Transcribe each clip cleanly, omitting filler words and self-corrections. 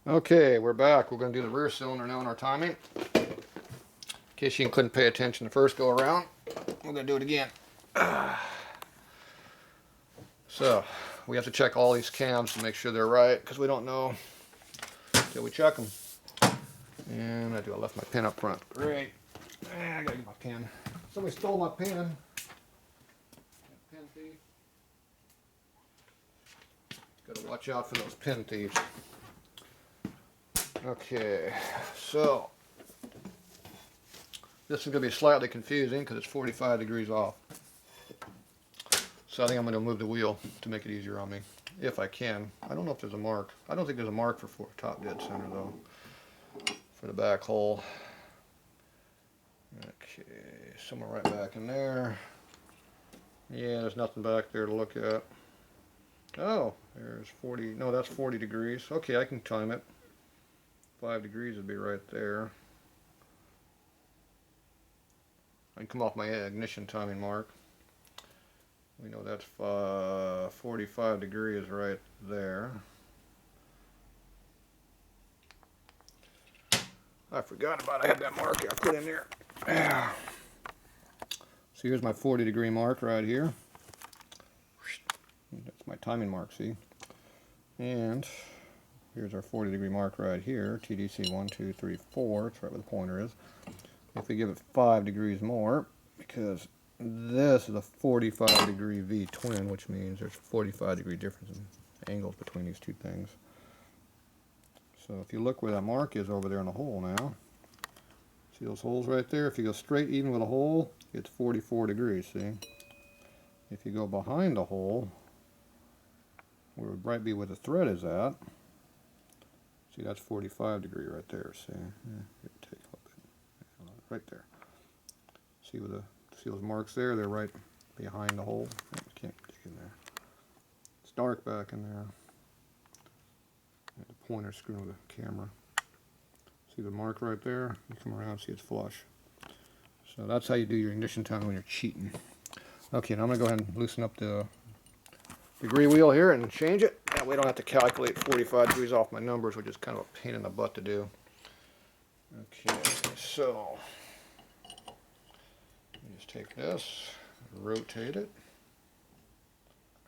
Okay, we're back. We're going to do the rear cylinder now in our timing. In case you couldn't pay attention the first go around, we're going to do it again. So, we have to check all these cams to make sure they're right, because we don't know until we check them. And I left my pin up front. Great. I gotta get my pin. Somebody stole my pin. Pin thief. Gotta watch out for those pin thieves. Okay, so this is going to be slightly confusing because it's 45 degrees off. So I think I'm going to move the wheel to make it easier on me, if I can. I don't know if there's a mark. I don't think there's a mark for top dead center though, for the back hole. Okay, somewhere right back in there. Yeah, there's nothing back there to look at. Oh, there's 40, no, that's 40 degrees. Okay, I can time it. 5 degrees would be right there. I can come off my ignition timing mark. We know that's 45 degrees right there. I forgot about it. I had that mark I put in there. So here's my 40 degree mark right here. That's my timing mark, see? And here's our 40 degree mark right here. TDC 1, 2, 3, 4. It's right where the pointer is. If we give it 5 degrees more, because this is a 45 degree V twin, which means there's 45 degree difference in angles between these two things. So if you look where that mark is over there in the hole now, see those holes right there? If you go straight even with a hole, it's 44 degrees, see? If you go behind the hole, where it would right be where the thread is at, see, that's 45 degree right there, see? Yeah, take a little bit. Right there. See those marks there? They're right behind the hole. Oh, can't dig in there. It's dark back in there. The pointer screwing with the camera. See the mark right there? You come around, see it's flush. So that's how you do your ignition timing when you're cheating. Okay, now I'm going to go ahead and loosen up the degree wheel here and change it. That way I don't have to calculate 45 degrees off my numbers, which is kind of a pain in the butt to do. Okay, so you just take this, rotate it.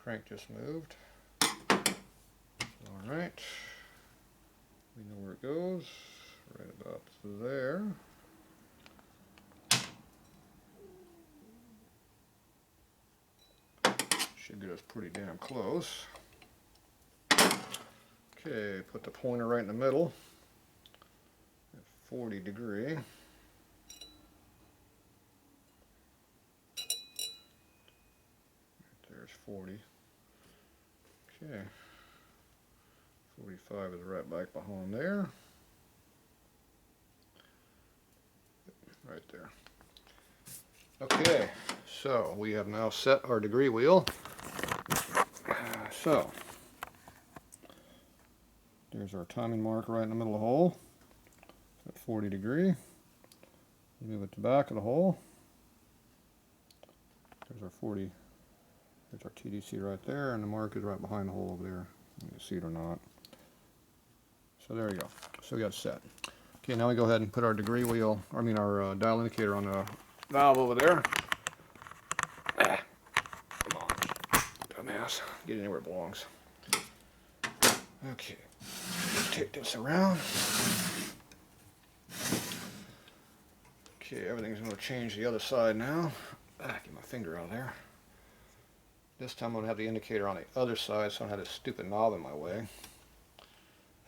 Crank just moved. Alright. We know where it goes. Right about there. Should get us pretty damn close. Okay, put the pointer right in the middle at 40 degree. Right there's 40. Okay. 45 is right back behind there. Right there. Okay, so we have now set our degree wheel. So there's our timing mark right in the middle of the hole at 40 degree. Move it to the back of the hole. There's our 40. There's our TDC right there, and the mark is right behind the hole over there. You can see it or not. So there you go. So we got it set. Okay, now we go ahead and put our degree wheel, our dial indicator on the valve over there. Come on, dumbass. Get it anywhere it belongs. Okay, just take this around. Okay, everything's going to change the other side now. Get my finger out of there. This time I'm going to have the indicator on the other side, so I don't have this stupid knob in my way.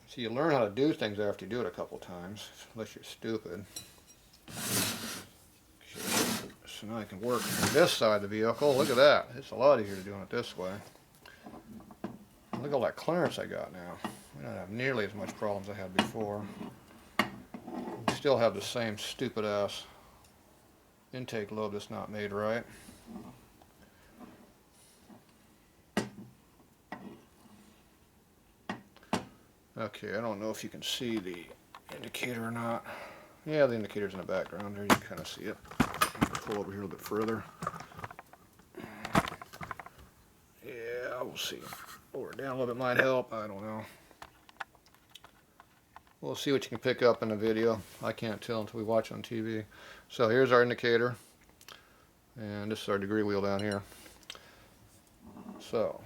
So you learn how to do things after you do it a couple times, unless you're stupid. Okay, so now I can work on this side of the vehicle. Look at that. It's a lot easier doing it this way. Look at all that clearance I got now. I don't have nearly as much problems I had before. Still have the same stupid ass intake lobe that's not made right. Okay, I don't know if you can see the indicator or not. Yeah, the indicator's in the background there. You can kind of see it. I'm going to pull over here a little bit further. Yeah, we'll see. Lower it down a little bit might help. I don't know. We'll see what you can pick up in the video. I can't tell until we watch on TV. So here's our indicator, and this is our degree wheel down here. So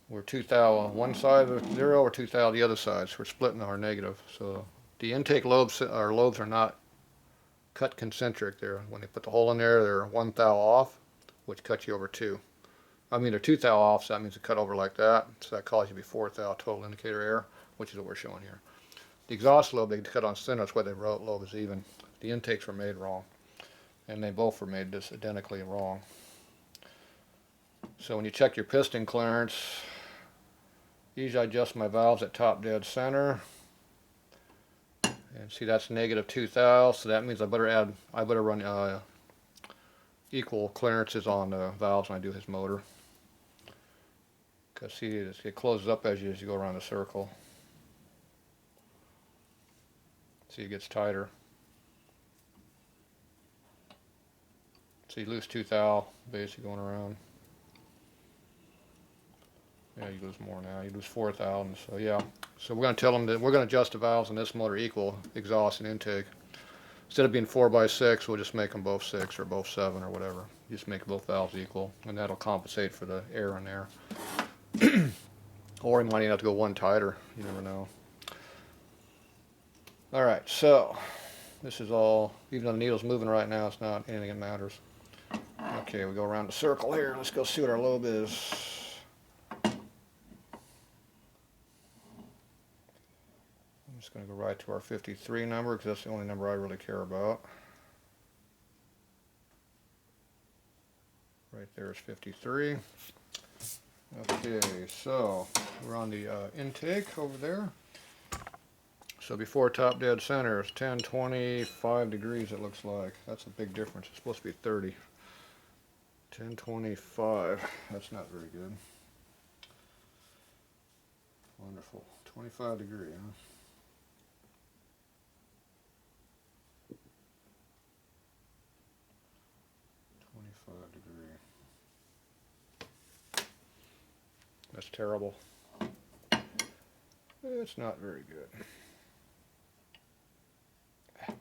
we're 2 thou one side of 0, or 2 thou the other side. So we're splitting our negative. So the intake lobes are not cut concentric there. When they put the hole in there, they're 1 thou off, which cuts you over 2. I mean, they're 2 thou off, so that means it cut over like that. So that calls you to be 4 thou total indicator error, which is what we're showing here. The exhaust lobe, they cut on center, that's why the lobe is even. The intakes were made wrong, and they both were made this identically wrong. So when you check your piston clearance, usually I adjust my valves at top dead center. And see, that's negative 2 thou, so that means I better run equal clearances on the valves when I do his motor. Because see, it closes up as you go around the circle. See, it gets tighter. So you lose 2 thou basically going around. Yeah, you lose more now. You lose 4 thou. So yeah. So we're going to tell them that we're going to adjust the valves on this motor equal exhaust and intake. Instead of being 4x6, we'll just make them both 6 or both 7 or whatever. Just make both valves equal, and that'll compensate for the error in there. Or you might even have to go one tighter. You never know. Alright, so this is all, even though the needle's moving right now, it's not anything that matters. Okay, we go around the circle here. Let's go see what our lobe is. I'm just going to go right to our 53 number because that's the only number I really care about. Right there is 53. Okay, so we're on the intake over there. So before top dead center is 1025 degrees, it looks like. That's a big difference. It's supposed to be 30. 1025. That's not very good. Wonderful. 25 degree, huh? That's terrible. It's not very good.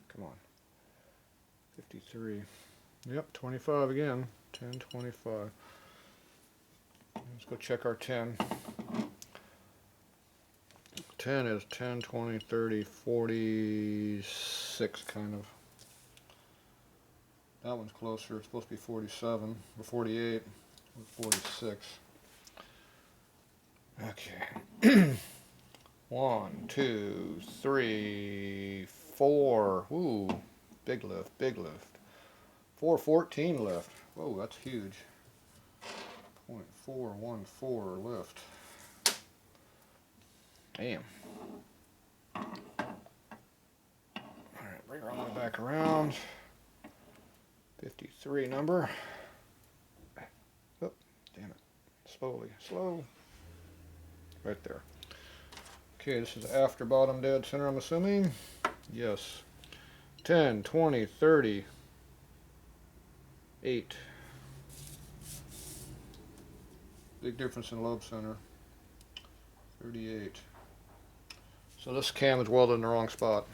Come on. 53. Yep, 25 again. 1025. Let's go check our 10. 10 is 10, 20, 30, 46 kind of. That one's closer. It's supposed to be 47 or 48 or 46. Okay. 1, 2, 3, 4. Ooh, big lift, big lift. 414 lift. Whoa, that's huge. 0.414 lift. Damn. Alright, bring her all the way back around. 53 number. Oh, damn it. Slowly, slow. Right there. Okay, this is after bottom dead center, I'm assuming. Yes. 10, 20, 30, 8. Big difference in lobe center. 38. So this cam is welded in the wrong spot.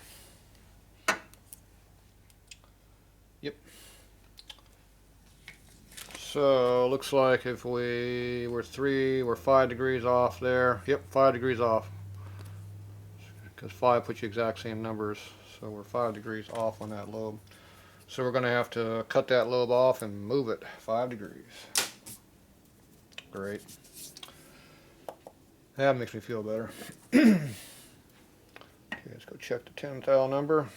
Yep. So looks like if we're 5 degrees off there. Yep, 5 degrees off. Because 5 puts you exact same numbers. So we're 5 degrees off on that lobe. So we're going to have to cut that lobe off and move it 5 degrees. Great. That makes me feel better. Okay, let's go check the 10 thou number.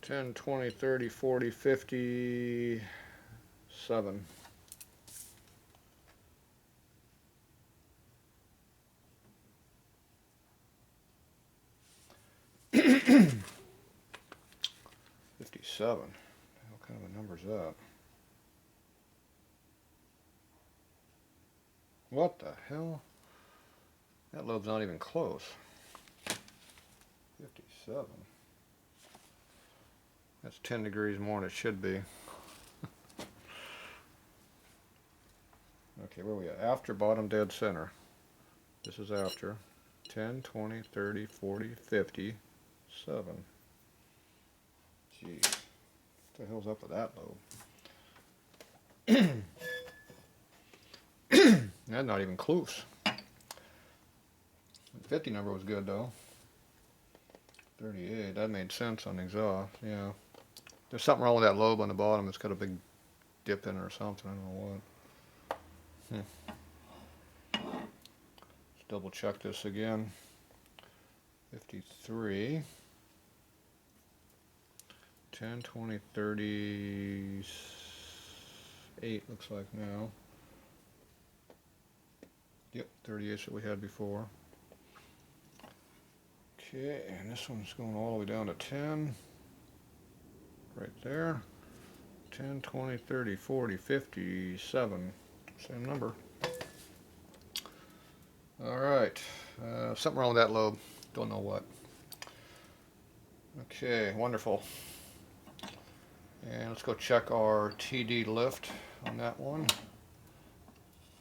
$10, $20, $30, $40, $57. $57. What kind of a number is that? What the hell? That lobe's not even close. 57. That's 10 degrees more than it should be. Okay, where are we at? After bottom dead center. This is after. 10, 20, 30, 40, 50, 7. Jeez. What the hell's up with that lobe? That's not even close. The 50 number was good though. 38, that made sense on the exhaust, yeah. There's something wrong with that lobe on the bottom. It's got a big dip in it or something, I don't know what. Let's double check this again. 53. 10, 20, 38 looks like now. Yep, 38 is what we had before. Okay, and this one's going all the way down to 10. Right there. 10, 20, 30, 40, 57. Same number. Alright, something wrong with that lobe. Don't know what. Okay, wonderful. And let's go check our TD lift on that one.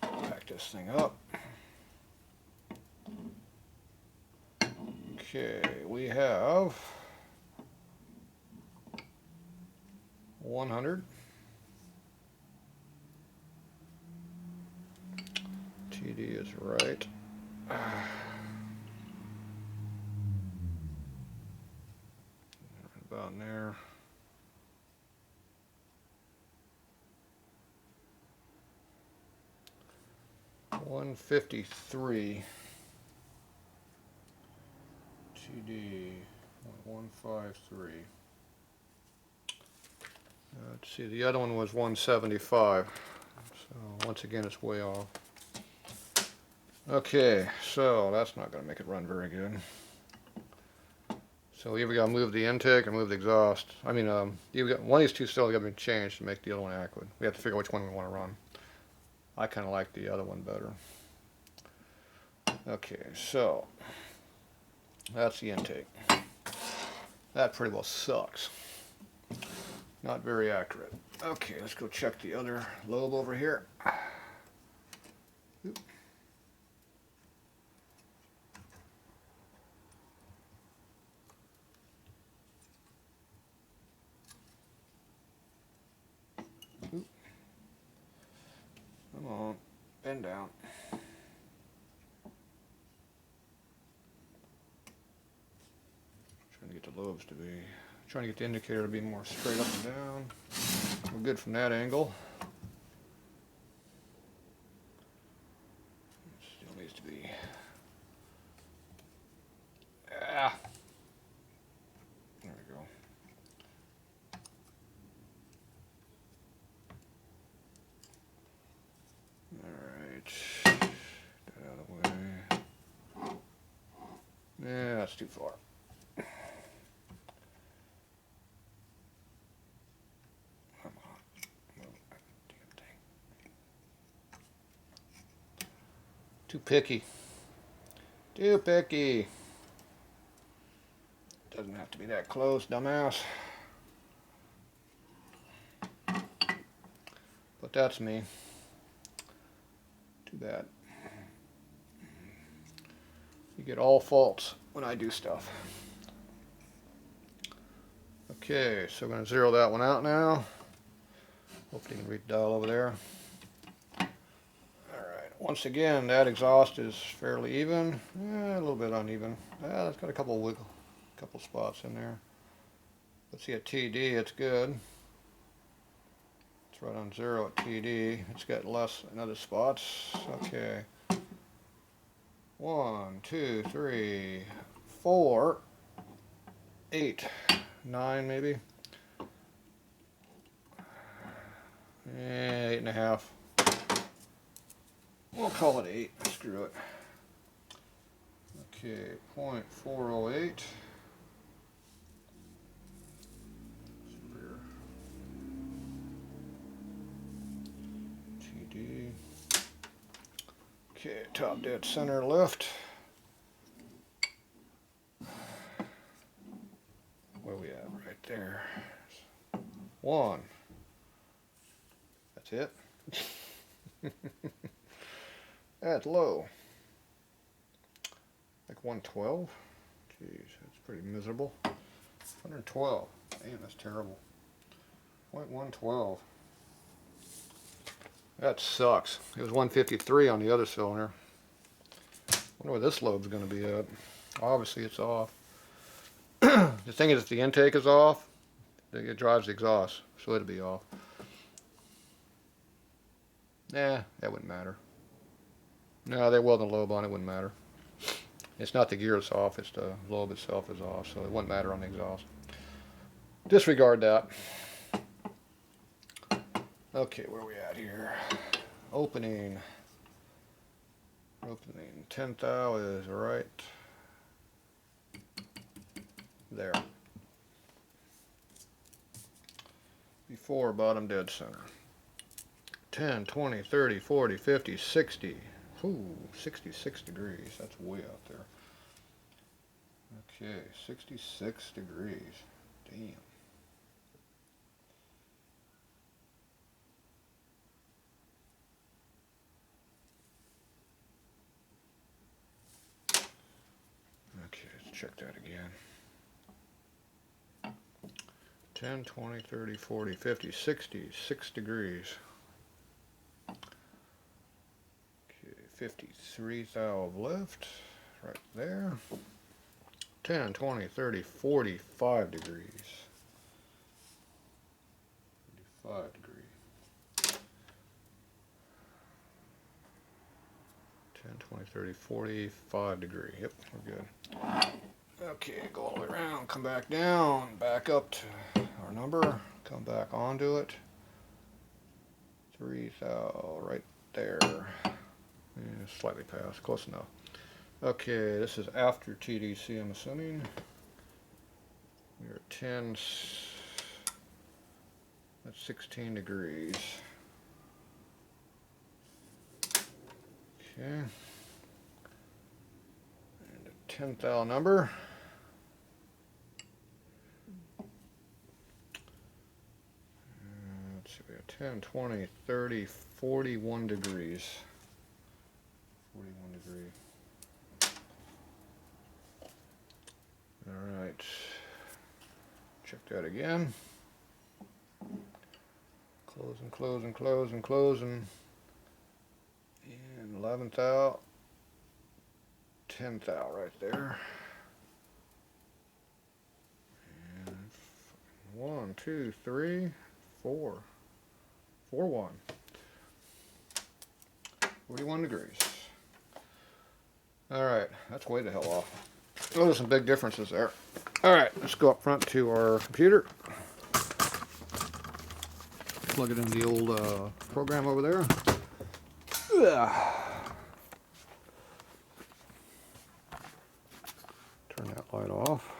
Back this thing up. Okay, we have 100. TD is right. About in there. $153. TD 153. Let's see, the other one was 175. So once again, it's way off. Okay, so that's not going to make it run very good. So either got to move the intake or move the exhaust. I mean, you got one of these two still got to be changed to make the other one accurate. We have to figure out which one we want to run. I kind of like the other one better. Okay, so that's the intake. That pretty well sucks. Not very accurate. Okay, let's go check the other lobe over here. Oop. Oop. Come on, bend down. Trying to get the lobes to be, trying to get the indicator to be more straight up and down. We're good from that angle. Still needs to be. Ah. There we go. Alright. Get out of the way. Yeah, that's too far. Too picky. Too picky. Doesn't have to be that close, dumbass. But that's me. Too bad. You get all faults when I do stuff. Okay, so we're going to zero that one out now. Hopefully you can read the dial over there. Once again, that exhaust is fairly even, a little bit uneven. It's got a couple spots in there. Let's see at TD, it's good. It's right on 0 at TD. It's got less in other spots. Okay. 1, 2, 3, 4, 8, 9 maybe. 8.5. We'll call it 8. Screw it. Okay, 0.408. TD. Okay, top dead center lift. Where we at? Right there. 1. That's it. That's low. Like 112. Jeez, that's pretty miserable. 112. Damn, that's terrible. 0.112. That sucks. It was 153 on the other cylinder. Wonder where this lobe's going to be at. Obviously, it's off. The thing is, if the intake is off, it drives the exhaust, so it'll be off. Nah, that wouldn't matter. No, they welded the lobe on, it wouldn't matter. It's not the gear that's off, it's the lobe itself is off, so it wouldn't matter on the exhaust. Disregard that. Okay, where are we at here? Opening. 10th thou is right there. Before bottom dead center. 10, 20, 30, 40, 50, 60. Ooh, 66 degrees. That's way out there. Okay, 66 degrees. Damn. Okay, let's check that again. 10, 20, 30, 40, 50, 60, 6 degrees. Okay, 53 thou left, right there. 10, 20, 30, 45 degrees. 45 degrees. 10, 20, 30, 45 degree. Yep, we're good. Okay, go all the way around, come back down, back up to our number, come back onto it. 3 thou right there. Yeah, slightly past, close enough. Okay, this is after TDC, I'm assuming. We're at 10, that's 16 degrees. Okay. And a 10th thou number. Let's see, we have 10, 20, 30, 41 degrees. 41 degrees. All right. Check that again. Closing, closing, closing, closing. And 11th thou. 10th thou right there. And 1, 2, 3, 4. 41. 41 degrees. Alright, that's way the hell off. Oh, there's some big differences there. Alright, let's go up front to our computer. Plug it in the old program over there. Turn that light off.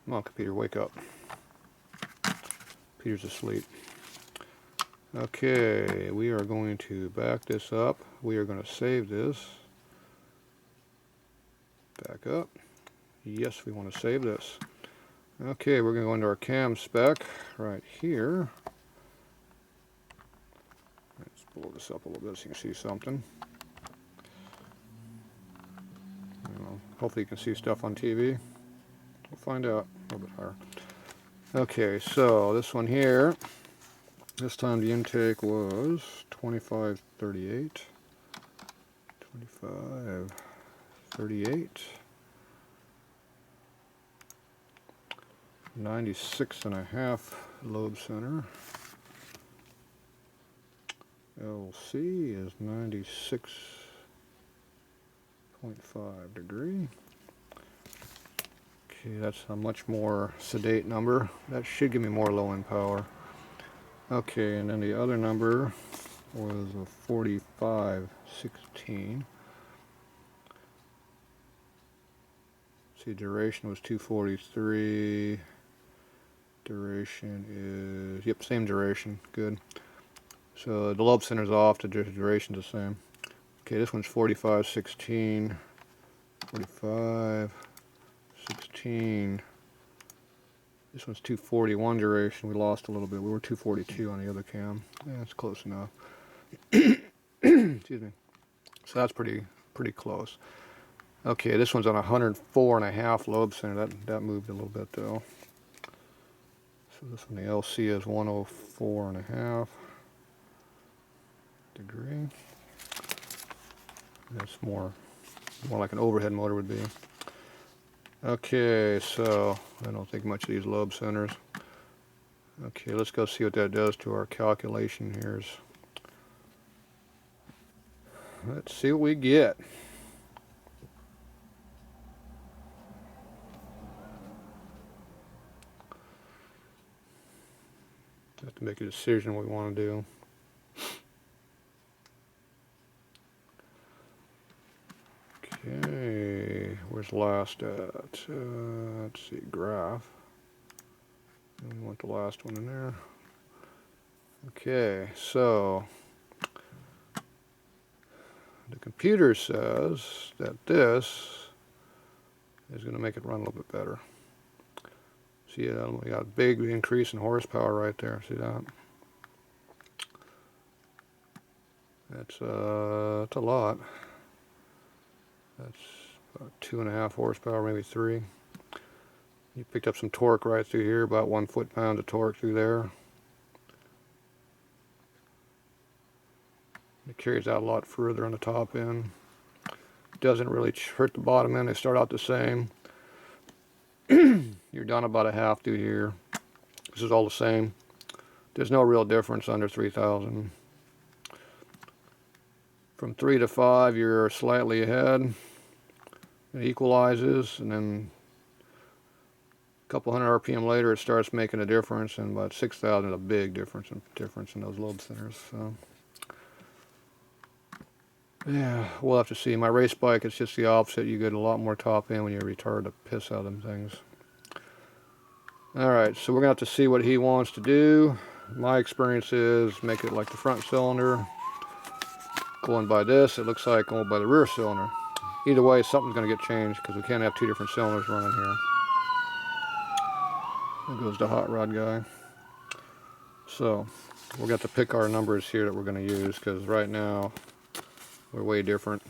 Come on, computer, wake up. Peter's asleep. Okay, we are going to back this up. We are going to save this. Back up. Yes, we want to save this. Okay, we're going to go into our cam spec right here. Let's blow this up a little bit so you can see something. Hopefully you can see stuff on TV. We'll find out a little bit higher. Okay, so this one here, this time the intake was 2538. 2538. 96.5 lobe center. LC is 96.5 degree. Okay, that's a much more sedate number. That should give me more low end power. Okay, and then the other number was a 4516. See, duration was 243. Duration is, yep, same duration. Good. So the lobe center's off, the duration's the same. Okay, this one's 4516. 4516 This one's 241 duration. We lost a little bit. We were 242 on the other cam. Yeah, that's close enough. Excuse me. So that's pretty close. Okay, this one's on 104.5 lobe center. That moved a little bit though. So this one, the LC is 104.5 degree. That's more like an overhead motor would be. Okay, so I don't think much of these lobe centers. Okay, let's go see what that does to our calculation here. Let's see what we get. Have to make a decision what we want to do. Okay, where's last at? Let's see, graph. We want the last one in there. Okay, so the computer says that this is going to make it run a little bit better. See, we got a big increase in horsepower right there. See that? That's a lot. That's about 2.5 horsepower, maybe 3. You picked up some torque right through here, about 1 foot-pound of torque through there. It carries out a lot further on the top end. Doesn't really hurt the bottom end. They start out the same. You're down about a half through here. This is all the same. There's no real difference under 3,000. From 3 to 5, you're slightly ahead. It equalizes, and then a couple hundred RPM later, it starts making a difference, and about 6,000 is a big difference in those lobe centers. So, yeah, we'll have to see. My race bike, it's just the opposite. You get a lot more top end when you retard the piss out of them things. Alright, so we're going to have to see what he wants to do. My experience is make it like the front cylinder. Going by this, it looks like going by the rear cylinder. Either way, something's going to get changed because we can't have 2 different cylinders running here. There goes the hot rod guy. So, we're going to have to pick our numbers here that we're going to use because right now we're way different.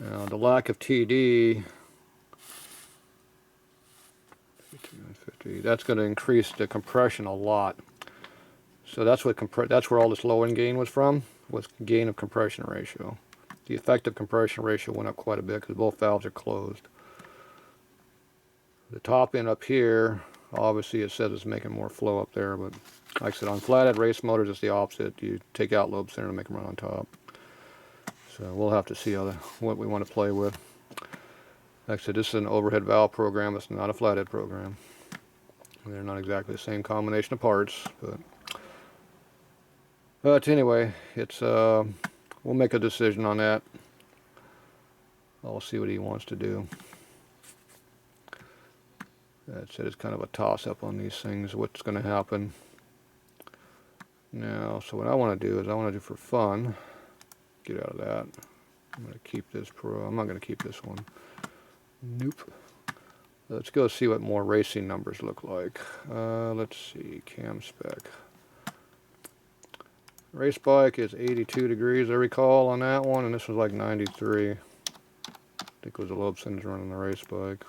Now, the lack of TD, 50, that's going to increase the compression a lot. So that's where all this low end gain was from, was gain of compression ratio. The effective compression ratio went up quite a bit because both valves are closed. The top end up here, obviously it says it's making more flow up there, but like I said, on flathead race motors it's the opposite. You take out lobe center to make them run on top. So we'll have to see what we want to play with. Like I said, this is an overhead valve program. It's not a flathead program. They're not exactly the same combination of parts, but anyway, it's we'll make a decision on that. I'll see what he wants to do. That's it. It's kind of a toss-up on these things. What's going to happen now? So what I want to do is I want to do for fun. Get out of that. I'm going to keep this Pro. I'm not going to keep this one. Nope. Let's go see what more racing numbers look like. Let's see. Cam spec. Race bike is 82 degrees, I recall, on that one, and this was like 93. I think it was the lobe centers running the race bike.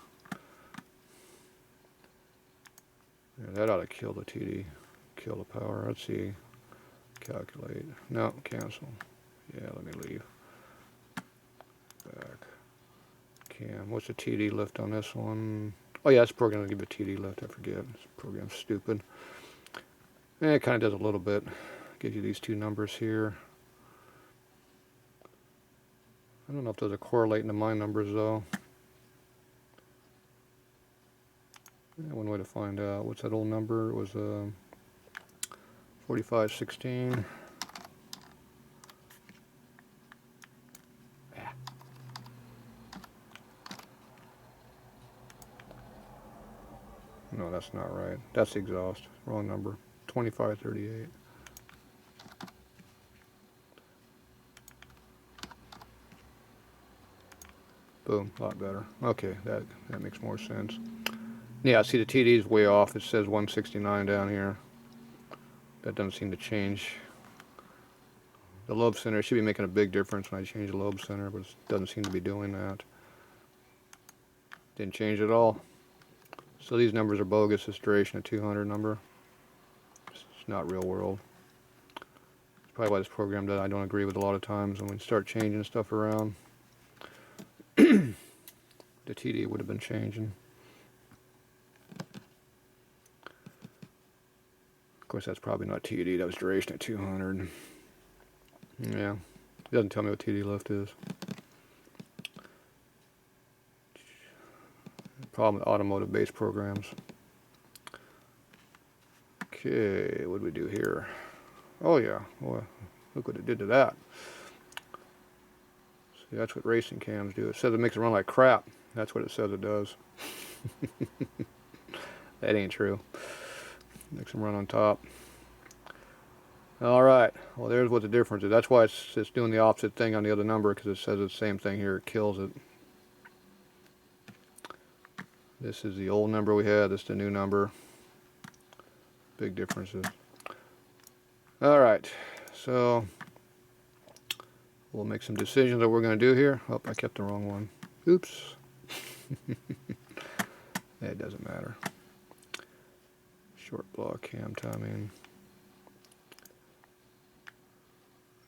Yeah, that ought to kill the TD, kill the power. Let's see. Calculate. No, cancel. Yeah, let me leave. Back. Cam. What's the TD lift on this one? Oh yeah, it's programmed to give a TD lift. I forget. This program's stupid. Yeah, it kind of does a little bit. Gives you these two numbers here. I don't know if those are correlating to my numbers though. Yeah, one way to find out. What's that old number? It was 4516. No, that's not right. That's the exhaust. Wrong number. 2538. Boom, a lot better. Okay, that makes more sense. Yeah, see the TD is way off. It says 169 down here. That doesn't seem to change. The lobe center should be making a big difference when I change the lobe center, but it doesn't seem to be doing that. Didn't change at all. So these numbers are bogus. This duration of 200 number. It's not real world. It's probably why this program that I don't agree with a lot of times when we start changing stuff around. The TD would have been changing. Of course, that's probably not TD. That was duration at 200. Yeah, it doesn't tell me what TD lift is. Problem with automotive-based programs. Okay, what do we do here? Oh yeah, well, look what it did to that. See, that's what racing cams do. It says it makes it run like crap. That's what it says it does. That ain't true. Makes them run on top. All right, well there's what the difference is. That's why it's doing the opposite thing on the other number, because it says the same thing here. It kills it. This is the old number we had. This is the new number. Big differences. All right, so we'll make some decisions that we're going to do here. Oh, I kept the wrong one. Oops. It doesn't matter. Short block cam timing.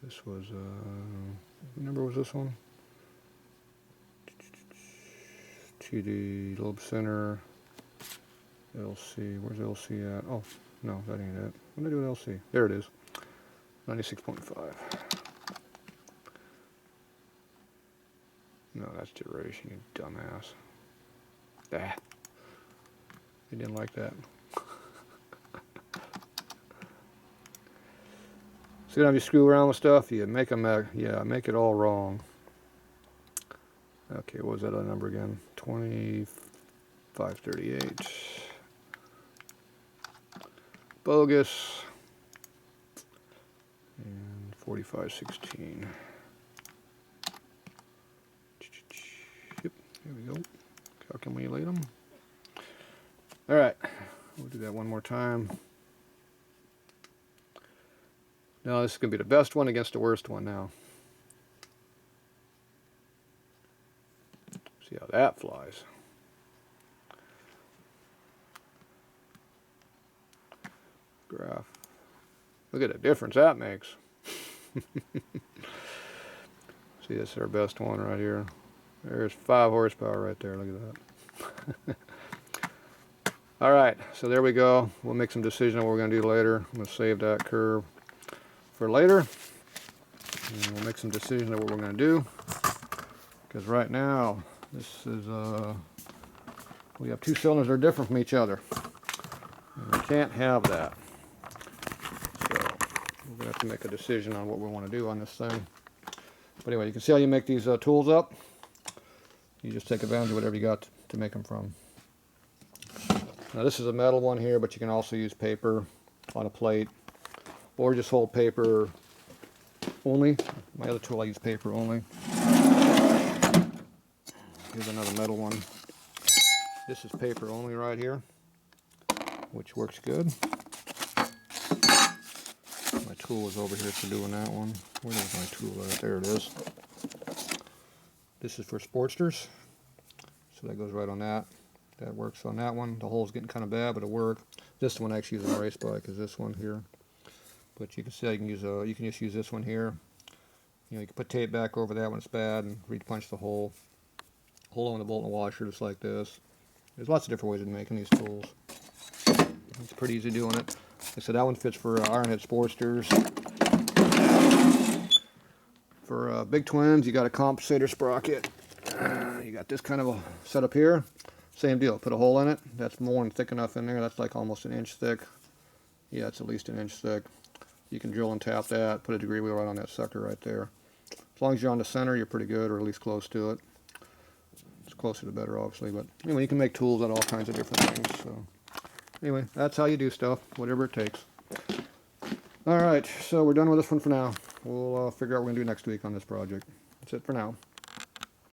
This was, what number was this one? TD, lobe center, LC. Where's LC at? Oh, no, that ain't it. What did I do with LC? There it is. 96.5. No, that's duration, you dumbass. Ah. You didn't like that. See how you screw around with stuff? You make them, make it all wrong. Okay, what was that other number again? 2538. Bogus. And 4516. Yep, here we go. Calculate them. Alright, we'll do that one more time. Now this is going to be the best one against the worst one now. See how that flies. Graph. Look at the difference that makes. See, this is our best one right here. There's 5 horsepower right there. Look at that. Alright, so there we go. We'll make some decision on what we're going to do later. I'm going to save that curve for later. And we'll make some decisions on what we're going to do. Because right now, this is, we have 2 cylinders that are different from each other. And we can't have that. So, we're going to have to make a decision on what we want to do on this thing. But anyway, you can see how you make these tools up. You just take advantage of whatever you got to make them from. Now this is a metal one here, but you can also use paper on a plate. Or just hold paper only. My other tool I use paper only. Here's another metal one. This is paper only right here, which works good. My tool is over here for doing that one. Where is my tool at? There it is. This is for Sportsters. So that goes right on that. That works on that one. The hole's getting kind of bad, but it'll work. This one actually is a race bike, is this one here. But you can see I can use you can just use this one here. You know, you can put tape back over that when it's bad and re-punch the hole. Hole in the bolt and washer just like this. There's lots of different ways of making these tools. It's pretty easy doing it. Like I said, that one fits for Ironhead Sportsters. For Big Twins, you got a compensator sprocket. You got this kind of a setup here. Same deal. Put a hole in it. That's more than thick enough in there. That's like almost an inch thick. Yeah, it's at least an inch thick. You can drill and tap that. Put a degree wheel right on that sucker right there. As long as you're on the center, you're pretty good, or at least close to it. It's closer the better, obviously. But anyway, you can make tools out of all kinds of different things. So anyway, that's how you do stuff, whatever it takes. All right, so we're done with this one for now. We'll figure out what we're going to do next week on this project. That's it for now.